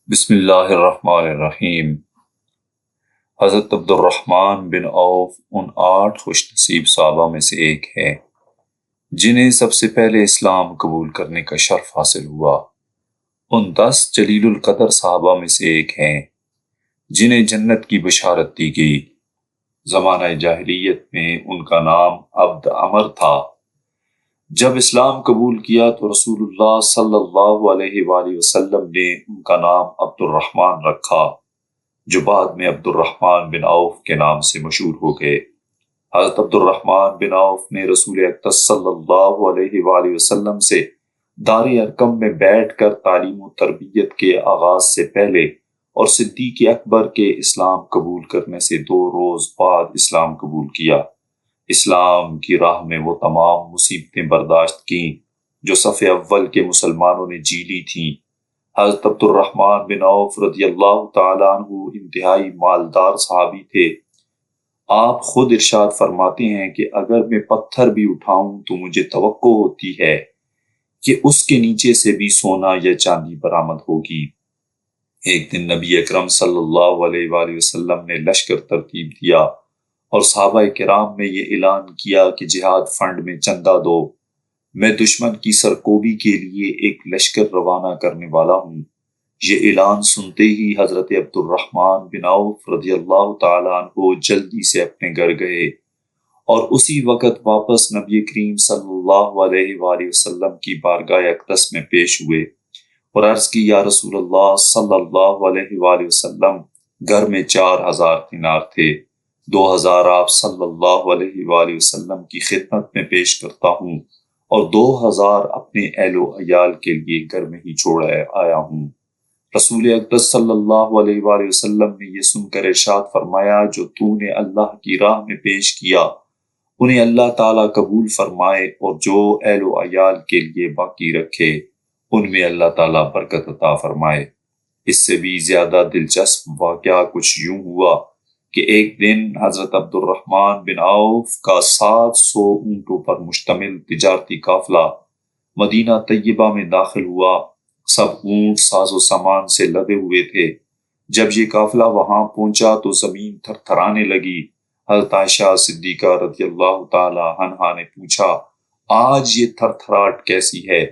بسم اللہ الرحمن الرحیم۔ حضرت عبد الرحمن بن عوف ان 8 خوش نصیب صحابہ میں سے ایک ہے جنہیں سب سے پہلے اسلام قبول کرنے کا شرف حاصل ہوا۔ ان 10 جلیل القدر صحابہ میں سے ایک ہیں جنہیں جنت کی بشارت دی گئی۔ زمانہ جاہلیت میں ان کا نام عبد عمر تھا۔ جب اسلام قبول کیا تو رسول اللہ صلی اللہ علیہ وآلہ وسلم نے ان کا نام عبد الرحمن رکھا، جو بعد میں عبد الرحمن بن عوف کے نام سے مشہور ہو گئے۔ حضرت عبد الرحمن بن عوف نے رسول اقدس صلی اللہ علیہ وآلہ وسلم سے دار ارقم میں بیٹھ کر تعلیم و تربیت کے آغاز سے پہلے اور صدیق اکبر کے اسلام قبول کرنے سے 2 روز بعد اسلام قبول کیا۔ اسلام کی راہ میں وہ تمام مصیبتیں برداشت کیں جو صف اول کے مسلمانوں نے جیلی تھیں۔ حضرت عبد الرحمن بن عوف رضی اللہ تعالیٰ عنہ انتہائی مالدار صحابی تھے۔ آپ خود ارشاد فرماتے ہیں کہ اگر میں پتھر بھی اٹھاؤں تو مجھے توقع ہوتی ہے کہ اس کے نیچے سے بھی سونا یا چاندی برآمد ہوگی۔ ایک دن نبی اکرم صلی اللہ علیہ وآلہ وسلم نے لشکر ترتیب دیا اور صحابہ کرام میں یہ اعلان کیا کہ جہاد فنڈ میں چندہ دو، میں دشمن کی سرکوبی کے لیے ایک لشکر روانہ کرنے والا ہوں۔ یہ اعلان سنتے ہی حضرت عبد الرحمن بن عوف رضی اللہ تعالیٰ عنہ جلدی سے اپنے گھر گئے اور اسی وقت واپس نبی کریم صلی اللہ علیہ وآلہ وسلم کی بارگاہ اقدس میں پیش ہوئے اور عرض کی، یا رسول اللہ صلی اللہ علیہ وآلہ وسلم، گھر میں 4000 دینار تھے، 2000 آپ صلی اللہ علیہ وآلہ وسلم کی خدمت میں پیش کرتا ہوں اور 2000 اپنے اہل و عیال کے لیے گھر میں ہی چھوڑ آیا ہوں۔ رسول اقدس صلی اللہ علیہ وآلہ وسلم نے یہ سن کر ارشاد فرمایا، جو تو نے اللہ کی راہ میں پیش کیا انہیں اللہ تعالیٰ قبول فرمائے، اور جو اہل و عیال کے لیے باقی رکھے ان میں اللہ تعالیٰ برکت عطا فرمائے۔ اس سے بھی زیادہ دلچسپ واقعہ کچھ یوں ہوا کہ ایک دن حضرت عبد الرحمن بن عوف کا 700 اونٹوں پر مشتمل تجارتی قافلہ مدینہ طیبہ میں داخل ہوا۔ سب اونٹ ساز و سامان سے لدے ہوئے تھے۔ جب یہ قافلہ وہاں پہنچا تو زمین تھر تھرانے لگی۔ حضرت عائشہ صدیقہ رضی اللہ تعالی عنہا نے پوچھا، آج یہ تھر تھراٹ کیسی ہے؟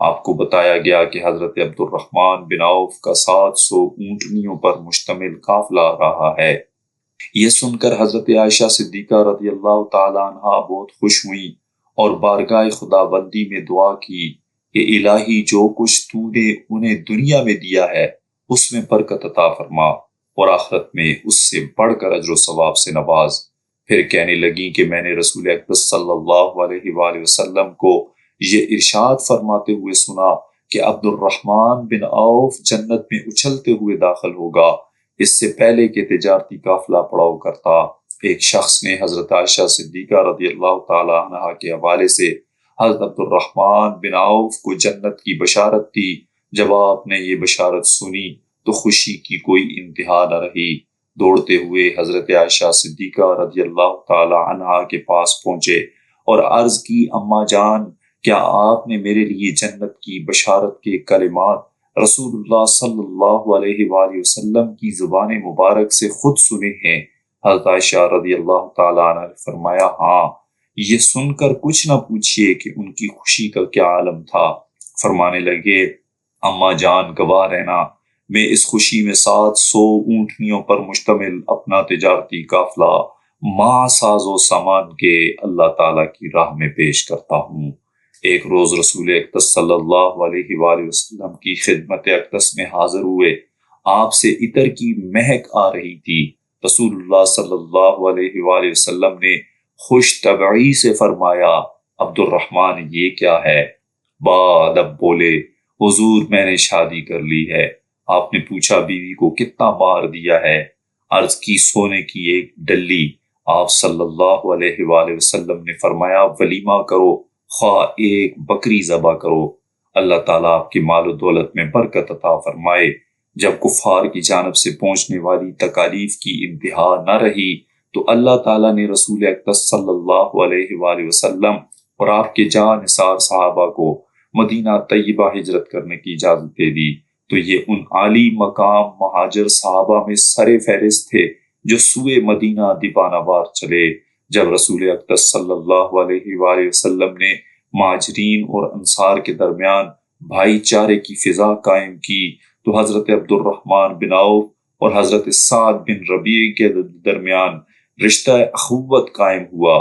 آپ کو بتایا گیا کہ حضرت عبد الرحمن بن عوف کا 700 اونٹنیوں پر مشتمل قافلہ آ رہا ہے۔ یہ سن کر حضرت عائشہ صدیقہ رضی اللہ تعالی عنہا بہت خوش ہوئیں اور بارگاہ خدا بندی میں دعا کی کہ الہی، جو کچھ تو نے انہیں دنیا میں دیا ہے اس میں برکت عطا فرما اور آخرت میں اس سے بڑھ کر اجر و ثواب سے نواز۔ پھر کہنے لگیں کہ میں نے رسول اقدس صلی اللہ علیہ وآلہ وسلم کو یہ ارشاد فرماتے ہوئے سنا کہ عبد الرحمن بن عوف جنت میں اچھلتے ہوئے داخل ہوگا۔ اس سے پہلے کہ تجارتی قافلہ پڑاؤ کرتا، ایک شخص نے حضرت عائشہ صدیقہ رضی اللہ تعالی عنہا کے حوالے سے حضرت عبد الرحمن بن عوف کو جنت کی بشارت دی۔ جب آپ نے یہ بشارت سنی تو خوشی کی کوئی انتہا نہ رہی۔ دوڑتے ہوئے حضرت عائشہ صدیقہ رضی اللہ تعالی عنہا کے پاس پہنچے اور عرض کی، اماں جان، کیا آپ نے میرے لیے جنت کی بشارت کے کلمات رسول اللہ صلی اللہ علیہ وآلہ وسلم کی زبان مبارک سے خود سنے ہیں؟ حضرت عائشہ رضی اللہ تعالیٰ عنہ نے فرمایا، ہاں۔ یہ سن کر کچھ نہ پوچھئے کہ ان کی خوشی کا کیا عالم تھا۔ فرمانے لگے، اماں جان، گواہ رہنا، میں اس خوشی میں 700 اونٹنیوں پر مشتمل اپنا تجارتی قافلہ مع ساز و سامان کے اللہ تعالیٰ کی راہ میں پیش کرتا ہوں۔ ایک روز رسول اقدس صلی اللہ علیہ وآلہ وسلم کی خدمت اقدس میں حاضر ہوئے۔ آپ سے عطر کی مہک آ رہی تھی۔ رسول اللہ صلی اللہ علیہ وآلہ وسلم نے خوش طبعی سے فرمایا، عبد الرحمن، یہ کیا ہے؟ بادب بولے، حضور، میں نے شادی کر لی ہے۔ آپ نے پوچھا، بیوی کو کتنا مہر دیا ہے؟ عرض کی، سونے کی ایک ڈلی۔ آپ صلی اللہ علیہ وآلہ وسلم نے فرمایا، ولیمہ کرو، خواہ ایک بکری ذبح کرو، اللہ تعالیٰ آپ کی مال و دولت میں برکت عطا فرمائے۔ جب کفار کی جانب سے پہنچنے والی تکالیف کی انتہا نہ رہی تو اللہ تعالیٰ نے رسول اقدس صلی اللہ علیہ وآلہ وسلم اور آپ کے جاں نثار صحابہ کو مدینہ طیبہ ہجرت کرنے کی اجازت دے دی۔ تو یہ ان عالی مقام مہاجر صحابہ میں سر فہرست تھے جو سوئے مدینہ دیوانہ وار چلے۔ جب رسول اقدس صلی اللہ علیہ وآلہ وسلم نے مہاجرین اور انصار کے درمیان بھائی چارے کی فضا قائم کی تو حضرت عبد الرحمن بن عوف اور حضرت سعد بن ربیع کے درمیان رشتہ اخوت قائم ہوا۔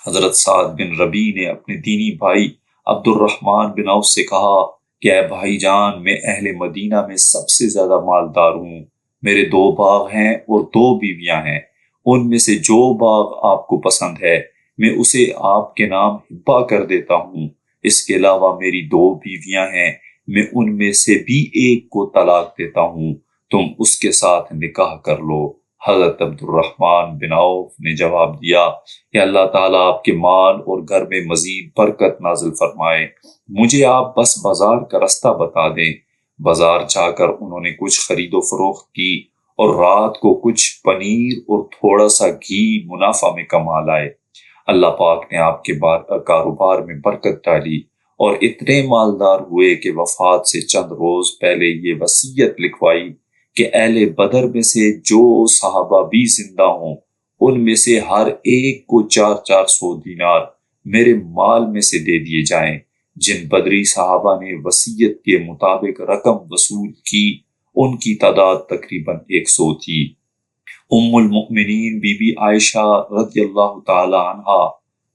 حضرت سعد بن ربیع نے اپنے دینی بھائی عبد الرحمن بن عوف سے کہا کہ اے بھائی جان، میں اہل مدینہ میں سب سے زیادہ مالدار ہوں، میرے 2 باغ ہیں اور 2 بیویاں ہیں، ان میں سے جو باغ آپ کو پسند ہے میں اسے آپ کے نام ہبہ کر دیتا ہوں، اس کے علاوہ میری 2 بیویاں ہیں، میں ان میں سے بھی ایک کو طلاق دیتا ہوں، تم اس کے ساتھ نکاح کر لو۔ حضرت عبد الرحمن بن عوف نے جواب دیا کہ اللہ تعالیٰ آپ کے مال اور گھر میں مزید برکت نازل فرمائے، مجھے آپ بس بازار کا رستہ بتا دیں۔ بازار جا کر انہوں نے کچھ خرید و فروخت کی اور رات کو کچھ پنیر اور تھوڑا سا گھی منافع میں کما لائے۔ اللہ پاک نے آپ کے کاروبار میں برکت ڈالی اور اتنے مالدار ہوئے کہ وفات سے چند روز پہلے یہ وصیت لکھوائی کہ اہل بدر میں سے جو صحابہ بھی زندہ ہوں ان میں سے ہر ایک کو 400 دینار میرے مال میں سے دے دیے جائیں۔ جن بدری صحابہ نے وصیت کے مطابق رقم وصول کی ان کی تعداد تقریباً 100 تھی۔ ام المؤمنین بی بی عائشہ رضی اللہ تعالی عنہا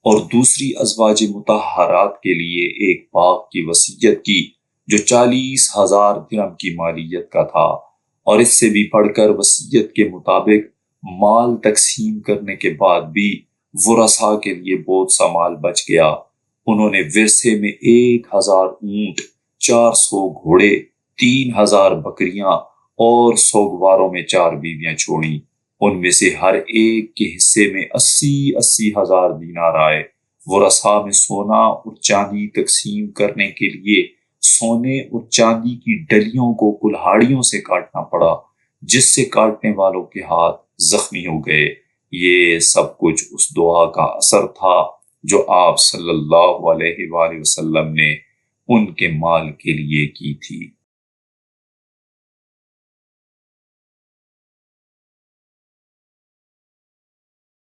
اور دوسری ازواج مطہرات کے لیے ایک باغ کی وصیت کی جو 40,000 درہم کی مالیت کا تھا، اور اس سے بھی بڑھ کر وصیت کے مطابق مال تقسیم کرنے کے بعد بھی ورثاء کے لیے بہت سا مال بچ گیا۔ انہوں نے ورثے میں 1,000 اونٹ، 400 گھوڑے، 3,000 بکریاں اور سوگواروں میں 4 بیویاں چھوڑیں۔ ان میں سے ہر ایک کے حصے میں 80 ہزار دینار آئے۔ ورثاء میں سونا اور چاندی تقسیم کرنے کے لیے سونے اور چاندی کی ڈلیوں کو کلہاڑیوں سے کاٹنا پڑا، جس سے کاٹنے والوں کے ہاتھ زخمی ہو گئے۔ یہ سب کچھ اس دعا کا اثر تھا جو آپ صلی اللہ علیہ وآلہ وسلم نے ان کے مال کے لیے کی تھی۔